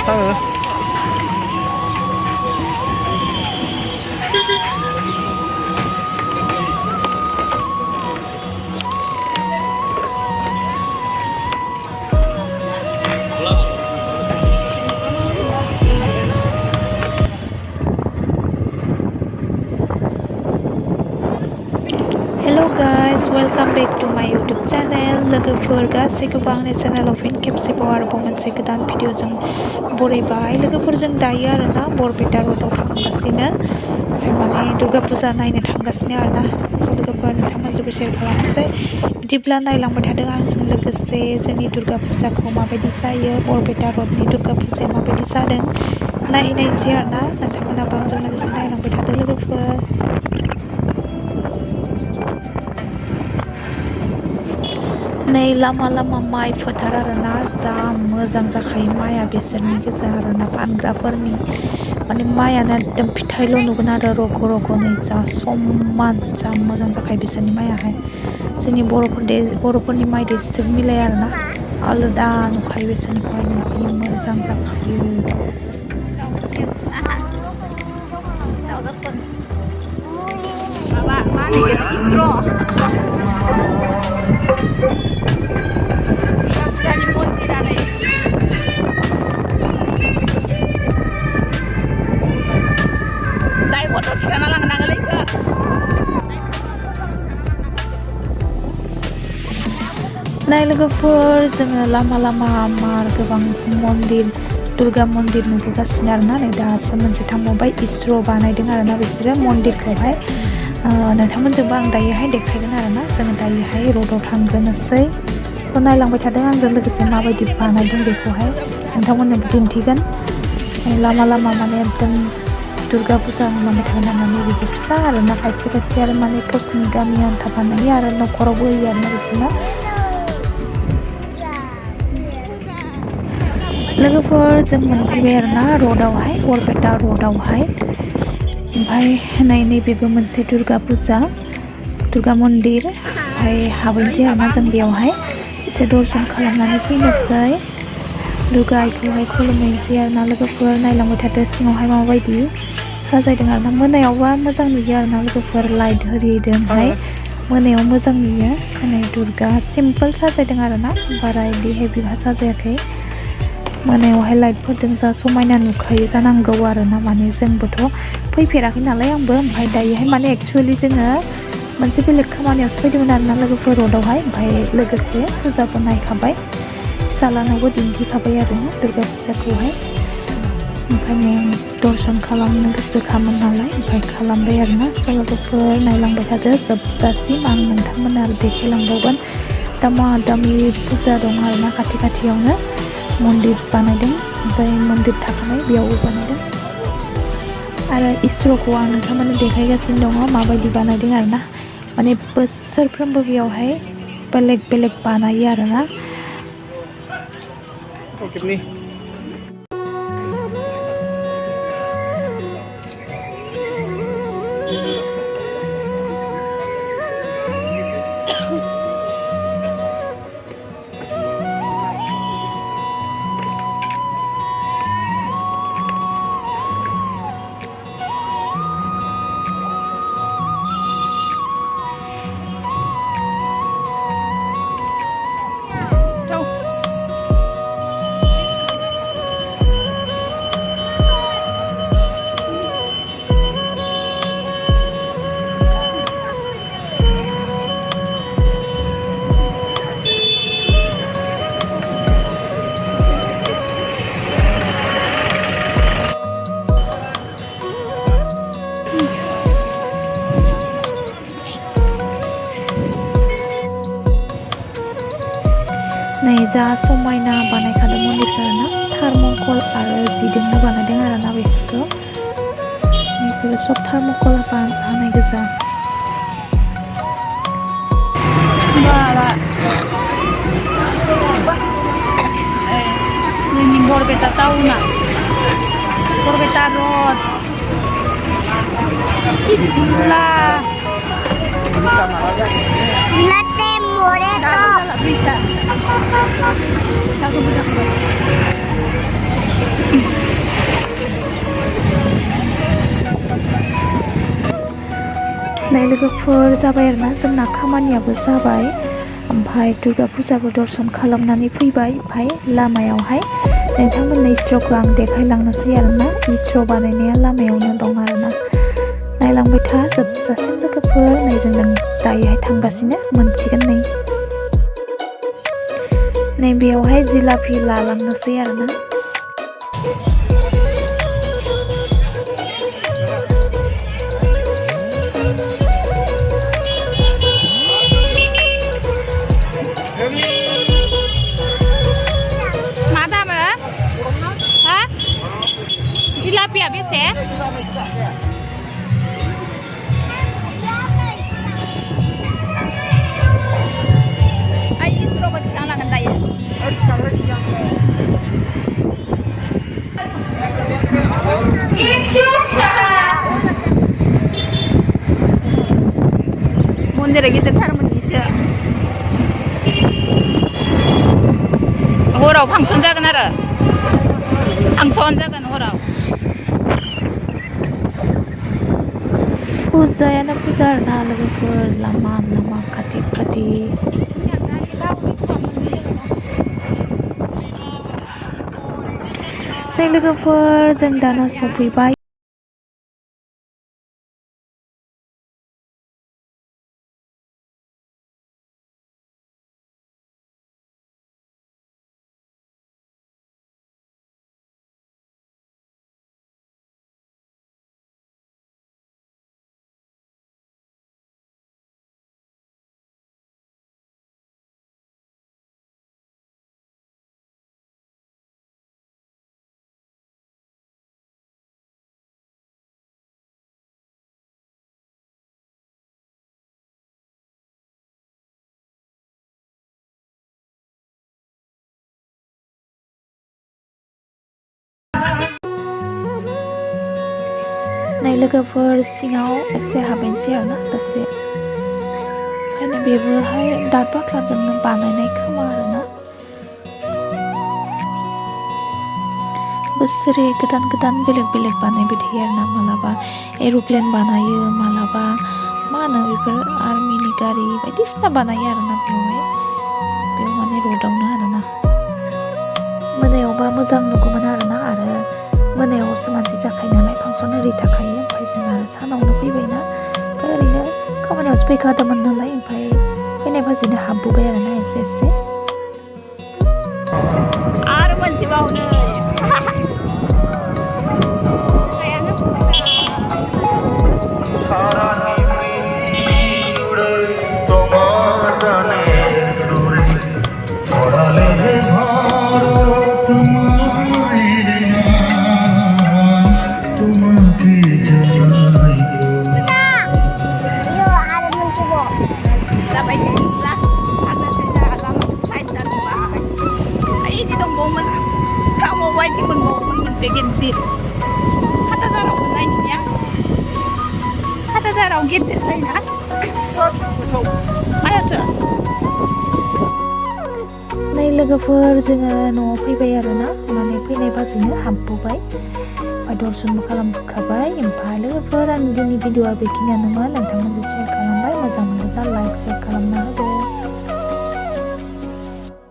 Hello guys, welcome back to my YouTube channel. लोगोफोर गासैखौबो आंनि चेनेलाव फिन खेबसेबाव आरोबाव मोनसे गोदान भिडिअजों बरायबाय। लोगोफोरजों दायो आरोना बरपेटा र'डआव थांगासिनो माने दुर्गा फुजा नायनो थांगासिनो आरोना। स' लोगोफोर नोंथांमोनजोंबो शेयार खालामनोसै। बिदिब्ला नायलांबाय थादों आंजों लोगोसे जोंनि दुर्गा फुजाखौ माबायदि जायो, बरपेटा र'डनि दुर्गा फुजाया माबायदि जादों नायनायसै आरोना। नोंथांमोनाबो आंजों लोगोसे नायलांबाय थादो लोगोफोर। नै लामा लामा माइ फोथार आरोना, जा मोजां जाखायो माइआ बिसोरनि गोजा आरोना फानग्राफोरनि। माने माइआनो एकदम फिथाइल' नुगोन आरो रग' रग' नै जा समान जा मोजां जाखायो बिसोरनि माइआहाय। जोंनि बर'फोरनि माइदो एसेबो मिलाया आरोना, आलादा नुखायो बिसोरनिखौहाय जि मोजां जाखायो। नाय लोगोफोर जोङो लामा लामा मार गोबां मन्दिर दुर्गा मन्दिर नुबोगासिनो आरोना। नै दासो मोनसे थांबावबाय, इसोर बानायदों आरोना बिसोरो मन्दिरखौहाय। नोंथांमोनजोंबो आं दायोहाय देखायगोन आरोना। जोङो दायोहाय र'डआव थांग्रोनोसै। थ' नायलांबाय थादों आंजों लोगोसे माबायदि बानायदों बेखौहाय नोंथांमोननोबो दिन्थिगोन। लामा लामा माने एकदम दुर्गा फुजा नुलांबाय थागोन आरोना। नैबे फिसा आरोना, खायसे खायसे आरो माने गावसोरनि गामि आन्था बानायो आरो न'खरावबो होयो आरोना बिसोरना। लोगोफोर जों मोनफैबाय आरोना र'डआवहाय, बरपेटा र'डआवहाय। ओमफ्राय नैबेबो मोनसे दुर्गा फुजा दुर्गा मन्दिर। ओमफ्राय हाबैनोसै आरोना जों बेयावहाय एसे दर्शन खालामनानै फैनोसै। दुर्गा आइखौहाय खुलुमहैनोसै आरोना। लोगोफोर नायलांबाय थादो सिङावहाय माबायदि साजायदों आरोना। मोनायावबा मोजां नुयो आरोना लोगोफोर, लाइट होरिदोंहाय मोनायाव मोजां नुयो। नै दुर्गा सिम्पोल साजायदों आरोना, बारा बिदि हेभि साजायाखै। मोनायावहाय लाइटफोरजों जा समायना नुखायो जानांगौ आरोना। माने जोंबोथ' फैफेराखै नालाय आंबो। ओमफ्राय दायोहाय माने एक्सुवेलि जोङो मोनसे बेलेग खामानियावसो फैदोंमोन आरोना लोगोफोर र'डआवहाय। ओमफ्राय लोगोसे फुजाबो नायखाबाय, फिसालानावबो दिन्थिखाबाय आरोना दुर्गा फुजाखौहाय। ओंखायनो दर्शन खालामनो गोसोखामोन नालाय ओमफ्राय खालामबाय आरोना। स' लोगोफोर नायलांबाय थादो जोबजासिम, आं नोंथांमोननो आरो देखायलांबावगोन। दामा दामि फुजा दं आरोना खाथि खाथियावनो। मन्दिर बानायदों, जाय मन्दिर थाखानाय बेयावबो बानायदों। आरो इसोरखौ आं नोंथांमोननो देखायगासिनो दङ माबायदि बानायदों आरोना। माने बोसोरफ्रोमबो बेयावहाय बेलेग बेलेग बानायो आरोना। नै जा समायना बानायखादों मन्दिरखौ आरोना, थार्मकल आरो जिदोंनो बानायदों आरोना बेफोरखौ। बेफोरो सब थार्मकल हानाय गोजा। जोंनि बरपेटा टाउना, Barpeta road bisa. Bisa aku bisa. नै लोगोफोर जाबाय आरोना जोंना खामानियाबो जाबाय ओमफ्राय दुर्गा फुजाबो दर्शन खालामनानै फैबाय ओमफ्राय लामायावहाय नोंथांमोननो इस्र'खौ आं देखायलांनोसै आरोना इस्र' बानायनाया लामायावनो दं आरोना नायलांबाय था जोबजासिम लोगोफोर नै जों दायोहाय थांगासिनो मोनसिगोन नै बेयावहाय जिलापि लालांनोसै आरोना Tilapia बेसे आइ इस्र'खौ थिखांलांगोन दायो मन्दिरा गिदिरथारमोन इसे हराव फांसन जागोन आरो फांसन जागोन हराव फुजायानो फुजा आरोना लोगोफोर लामा खाथि खाथि नै लोगोफोर जों दाना सफैबाय नै लोगोफोर सिङाव एसे हाबैनोसै आरोना दसे ओंखायनो बेबोहाय दाद बाख्लाजोंनो बानायनाय खोमा आरोना बोसोरे गोदान बेलेग बानायबाय थायो आरोना मालाबा एर'प्लेन बानायो मालाबा मा होनो बेफोर आर्मिनि गारि बायदिसिना बानायो आरोना बेयाव माने र'डआवनो आरोना मोनायावबा मोजां नुगौमोन आरोना आरो मोनायावसो मानसि जाखायो नालाय फांसन ओरै थाखायो ओमफ्राय जों आरो सानावनो फैबायना ओरैनो खामानियावसो फैखादोंमोन नालाय ओमफ्राय फैनाय बाजिनो हाबबोबाय आरोना एसे आरो मोनसेबावनो गिदिर हाथाजारावबो नायनिया हाथाजाराव गिदिर जायोना मायाथो नै लोगोफोर जोङो न'आव फैबाय आरोना माने फैनाय बाजिनो हाबबोबाय ओमफ्राय दर्शनबो खालामखाबाय ओमफ्राय लोगोफोर आंनि दिनैनि भिडिअ'आ बेखिनियानोमोन नोंथांमोनजों शेयार खालामबाय मोजां मोनोब्ला लाइक